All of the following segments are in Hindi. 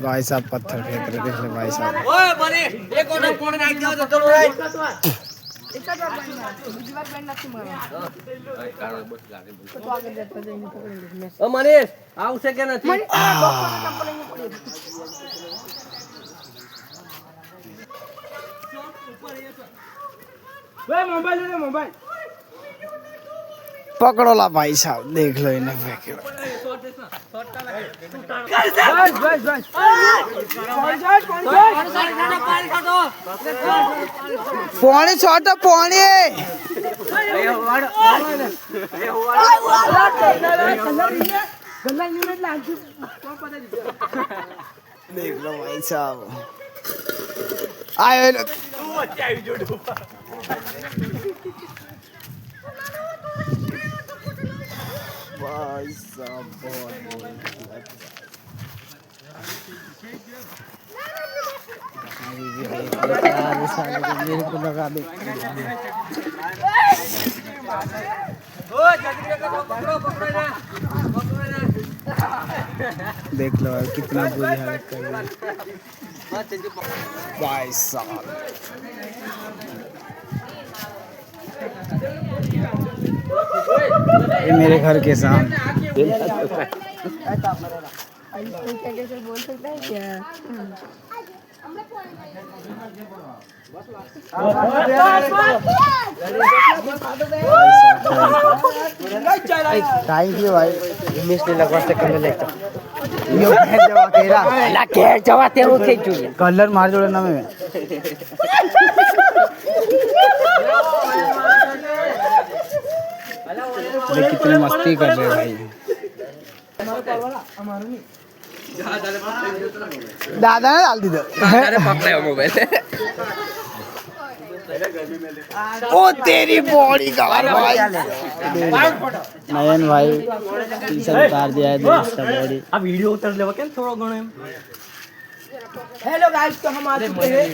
भाई साहब पत्थर फेंक रहे, देख ले भाई साहब। ओए बने एक और कोण नाखી દો તો ચલો ભાઈ એક જ વાર બેન નાખી બીજી વાર બેન નથી મારવા કાળો બસ લાગે તો આગળ જતા જઈને પકડી લે ઓ મનીષ આવશે કે નથી મને ડોક્ટરને ચંપલ અહીં પડી वे मोबाइल ले मोबाइल पकड़ो ला भाई साहब, देख लो इन्हें फेंके। बस बस पानी छोटा पानी देख लो भाई साहब आए भाई साहब मेरे को लगा दे। देख लो कितना बुरी हालत कर रही है भाई साहब। ये मेरे घर के सामने कैसे बोल सकता है क्या थैंक यू भाई। हिमेश ने लगवा से कलर लेता यो घेर जवा तेरा ला घेर जवा तेरो खेचू कलर मार जोड़े ना में ये कितनी मस्ती कर रहे भाई। दादा ने डाल दी तो पकड़े मोबाइल ओ तेरी बॉडी कवर भाई। नयन भाई टी-शर्ट उतार दिया है दोस्त बॉडी। अब वीडियो उतर लेवा केम थोड़ा घणो एम हेलो गाइस तो हम आ चुके हैं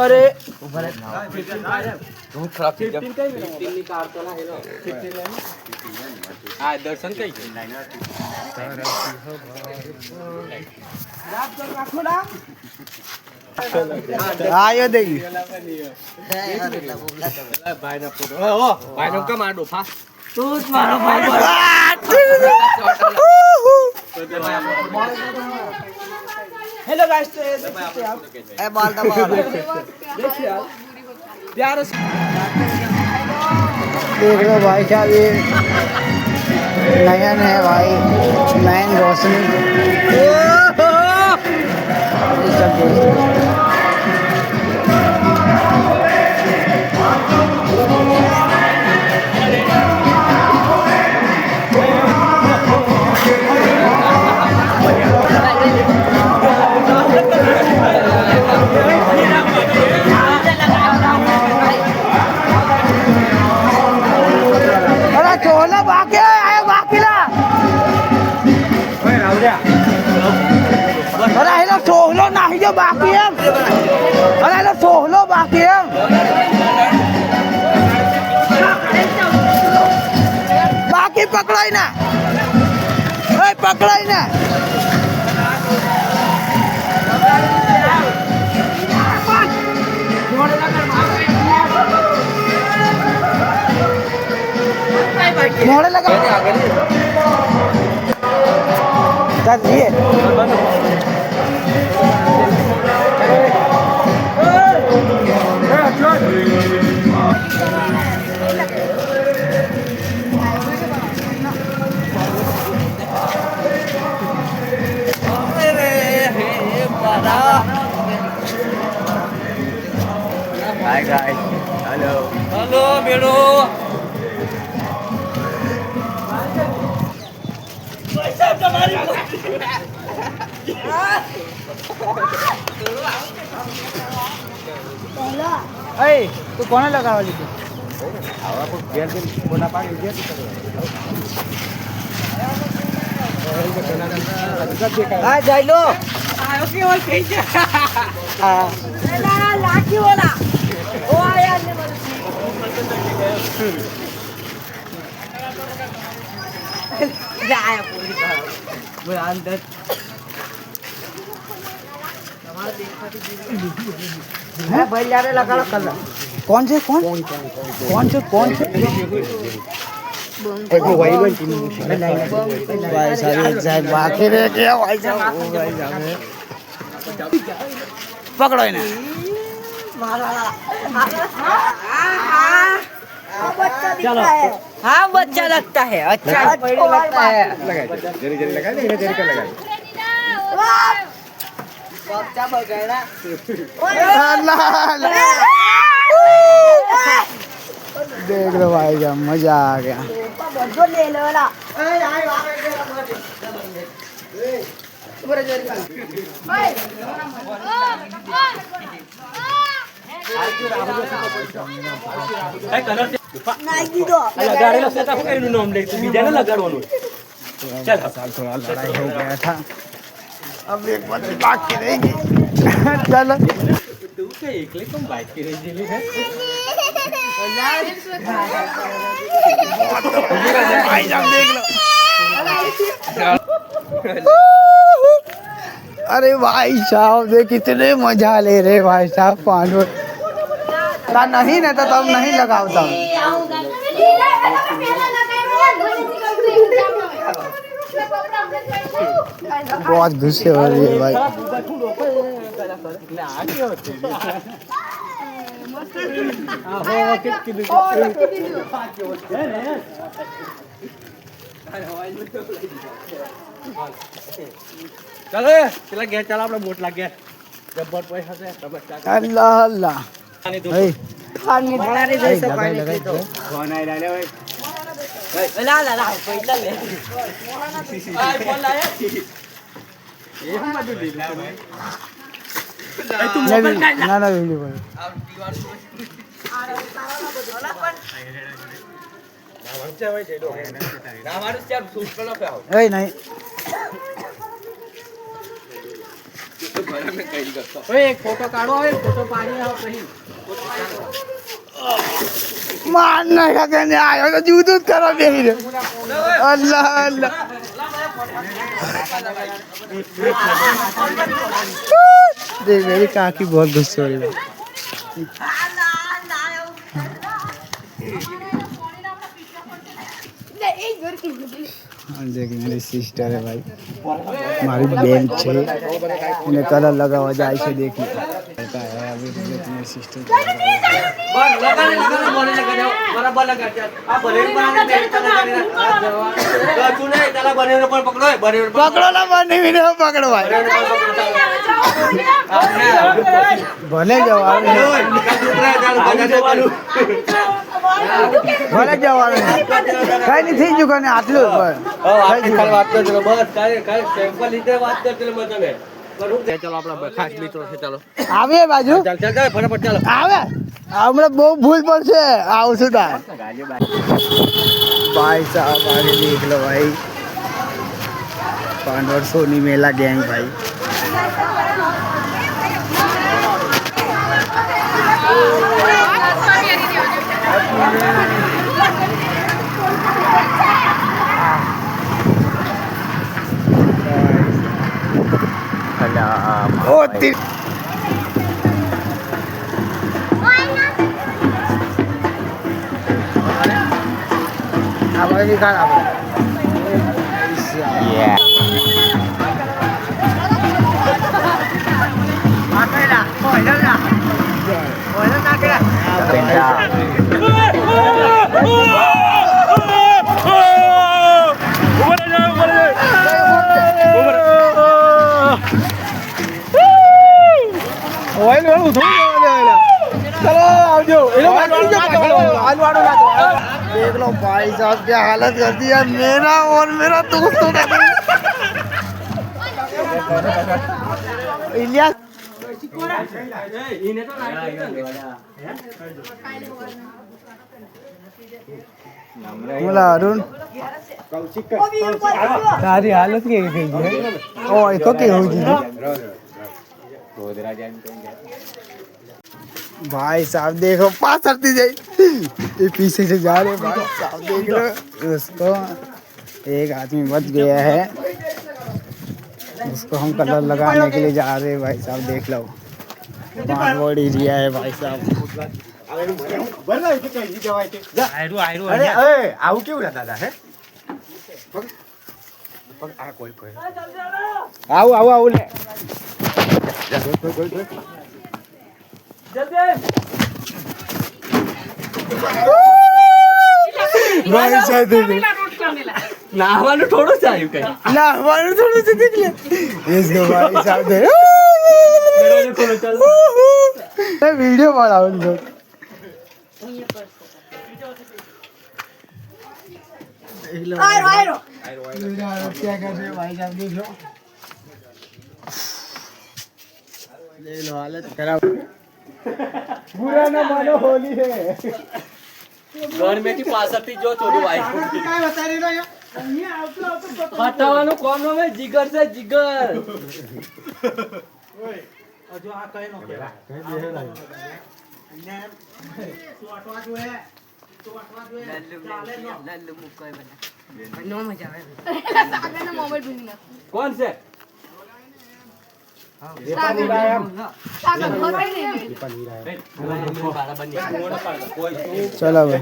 अरे बहुत खराब चीज 15 निकालतो ना हेलो 15 आ दर्शन कई आयो देखी भाई ना फोटो ओ भाई नो का मार दो फा तू मारो भाई हेलो गाइस तो ये देखते हैं आप ए बाल दबा देखिए आप प्यार से देख लो भाई साहब ये नयन है भाई, नयन रोशनी ये सब दोस्त सोहलो नहीं जो बाकी है, अरे लो सोहलो बाकी है, बाकी पकड़ाई ना, पकड़ाई ना, मोड़े लगा, ये Hi guys, hello. Hello, Biro. अरे तू कौन लगा वाली थी? Ahora pues bien buena paga y bien. हाँ जाई लो। ओके और कैसे ला लाठी वाला ओ आया ने आया पूरी वो अंदर भाई यार लगा कलर कौन से कौन से भाई साहब बाकी रह गया भाई साहब पकड़ो इन्हें चलो हाँ बच्चा लगता है अच्छा लगता है देख लो भाई क्या मजा आ गया थोड़ा लड़ाई हो गया था अब एक बार बाकी रहेगी चलो भाई साहब देख लो अरे भाई साहब देख कितने मजा ले रहे भाई साहब पांडव नहीं ना तो तब नहीं लगाता बहुत गुस्से हो रही है भाई चलो चला गया चला अपना बोट लग गया जब्बर पैसा से अल्लाह अल्लाह भाई खाने जैसे पानी लगाई तो कौन आए डाले भाई ला ला ला पैसा ले आई बोल लाया ये हम मत दे तुम मोबाइल का ना ना वीडियो पर ए नहीं ओए एक फोटो काढो एक फोटो पाणी आओ कहीं मारने का कहने आयो तो जूत करो नहीं रे अल्लाह अल्लाह देख मेरी काकी बहुत गुस्से हो रही है देख मेरी सिस्टर है भाई हमारी बहन छे उन्हें कलर लगा हुआ जाए से देखिए अभी मेरी सिस्टर बोलने लगा जाओ बराबर लगा आप बने बनाने में चला जाना तू नहीं चला बने पर पकड़ो बने पकड़ो ना बने भी नहीं पकड़ो भाई भले जवाब ભલે જવાનું કઈ નહીં થઈ ગયું કને આટલું વાત કરજો બસ કાઈ સેમ્પલ લીધે વાત કરજો મને ચલો આપણા ખાસ મિત્રો છે ચલો આવે બાજુ ચાલ ચાલ ચાલ ફટાફટ ચાલો આવે હમણાં બહુ ભૂલ પડશે આવું શું થાય ભાઈ સાहब आगे देख लो भाई पांडव सोनी मेला गैंग भाई ओ तिर apa ini kan apa iya pakai dah koi dah koi dah nak dah benda ઓય લો ઉઠો चलो आओ देख लो भाई साहब क्या हालत कर दी है मेरा और मेरा दोस्तों ने इलियास बोला अरुण तारी हालत के गई है ओ इको के हो जी भाई साहब देखो पास हटती जाए ये पीछे से जा रहे भाई साहब देख लो उसको एक आदमी बच गया है उसको हम कलर लगाने के लिए जा रहे हैं भाई साहब, देख लो पांच बॉडी रिया है भाई साहब। આવું કેવું દાદા હે આવું લે भाई साहब देख ले, નાહવાનું થોડું સારું કઈ ना हमारे थोड़े से देख ले इसको भाई साहब दे वीडियो बनाओ इनको। क्या कर रहे हो भाई साहब, देख लो ले लो, हालत खराब। बुरा ना मानो, होली है। ગણમેથી પાછળથી જો થોડું આવી હટાવવાનું કોમ નો મે જીગર છે જીગર કોણ છે चलो भाई,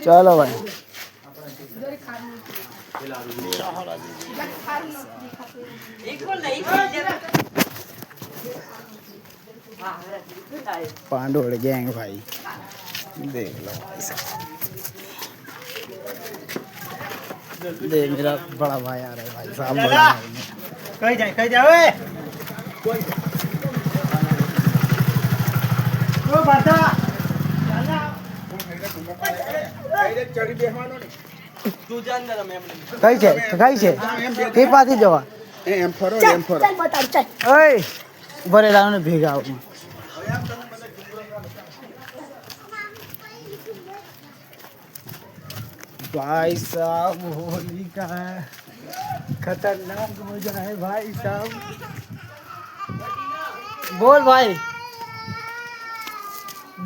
चलो भाई पांडोड़ गैंग भाई, देख लो भाई साहब, देख मेरा बड़ा भाई आ रहा है भाई साहब, बड़ा भाई कहीं जाए ओए ओ बाटा कहीं છે કે પાથી જવા એમ ફરો ઓય બરે લાવને ભેગા આવ भाई साहब, होली का खतरनाक मजा है भाई साहब। बोल भाई,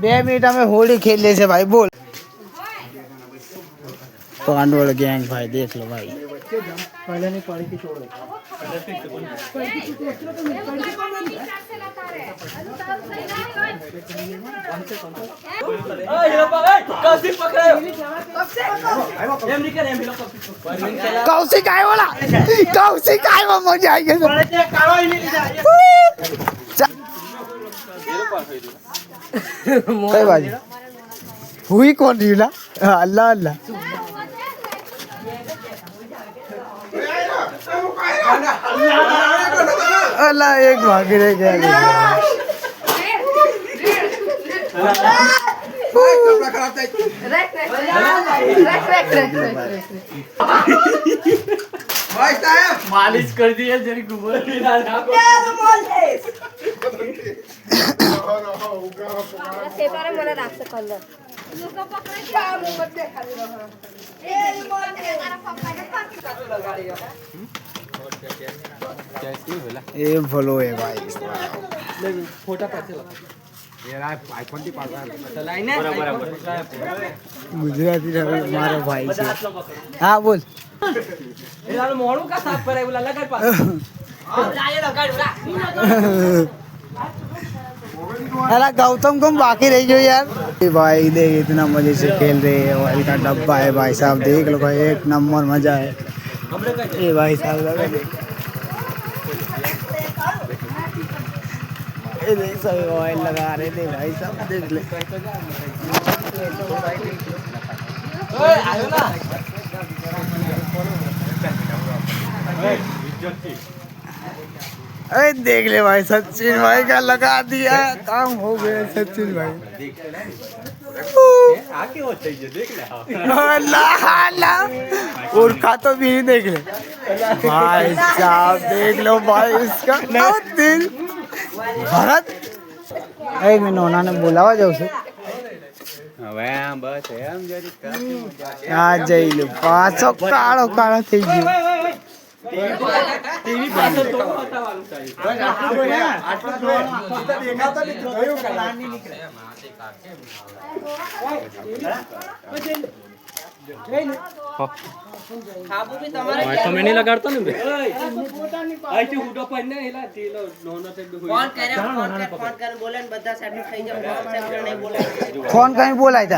2 मिनट में होली खेल ले से भाई, बोल। पांडवड़ गैंग भाई, देख लो भाई, पहले नहीं पड़ी थी, छोड़ दे। कौशिक आए वाला, कौशिक आए वो मजा आएगा। कई बाजी हुई कौन रही ला, अल्लाह अल्लाह अल्लाह, एक भाग रह गया। માલિશ કરી દઈએ જરી ગુબર ये भलो है भाई, ફોટા પાછળ गुजराती मारो भाई से। हाँ बोल, મોડું કા સાફ કરાય ઓલા લગાડ પાછળ अरे गौतम को बाकी रह गयो यार। भाई देख इतना मजे से खेल रहे हैं, ऑयल का डब्बा है भाई साहब, देख लो भाई, एक नंबर मजा है। ये भाई साहब लगा ये देख, सब ऑयल लगा रहे थे भाई साहब, देख ले। अरे देख ले भाई, सचिन भाई का लगा दिया, काम हो गया सचिन भाई। अल्लाह अल्लाह, और खा तो भी नहीं, देख ले भाई साहब, देख लो भाई इसका दिल भरत। एक मिनट उन्होंने बुलावा जाओ से आ जाई लो, पाछो काळो काळो થઈ ગયો। ટીવી પાછળ થોડું હટાવવાનું થાય આટલું દેખાતો નથી, કયું કલાક ની નીકળે તમે નહીં લગાડતો ને બે અહીંથી હુડો પડીને એલા તેલો નોનો તે બે ફોન કરે બોલે ને બધા સાહેબ થઈ જાવ સાહેબ નહીં બોલાય ફોન કઈ બોલાય તા